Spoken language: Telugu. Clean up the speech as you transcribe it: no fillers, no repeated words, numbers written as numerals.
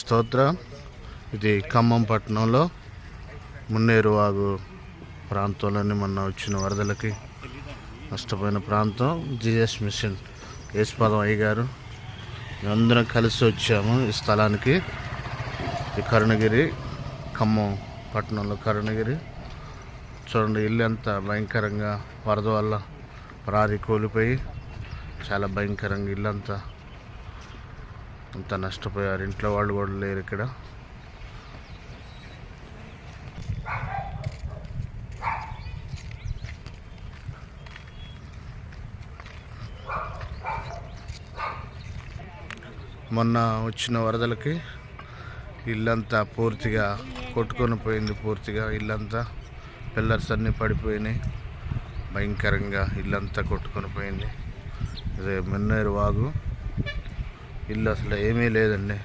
స్తోత్రం. ఇది ఖమ్మం పట్టణంలో మున్నేరు వాగు ప్రాంతంలోని మొన్న వచ్చిన వరదలకి నష్టపోయిన ప్రాంతం. జీఎస్ మిషన్ యేసుపాదం అయ్య గారు అందరం కలిసి వచ్చాము ఈ స్థలానికి. ఈ కరుణగిరి, ఖమ్మం పట్టణంలో కరుణగిరి. చూడండి, ఇల్లు ఎంత భయంకరంగా వరద వల్ల రారి కూలిపోయి చాలా భయంకరంగా ఇల్లంతా అంత నష్టపోయారు. ఇంట్లో వాళ్ళు కూడా లేరు ఇక్కడ. మొన్న వచ్చిన వరదలకి ఇల్లంతా పూర్తిగా కొట్టుకొని పోయింది. పూర్తిగా ఇల్లంతా పిల్లర్స్ అన్నీ పడిపోయినాయి. భయంకరంగా ఇల్లంతా కొట్టుకొని పోయింది. ఇదే మున్నేరు వాగు. ఇల్లు అసలు ఏమీ లేదండి.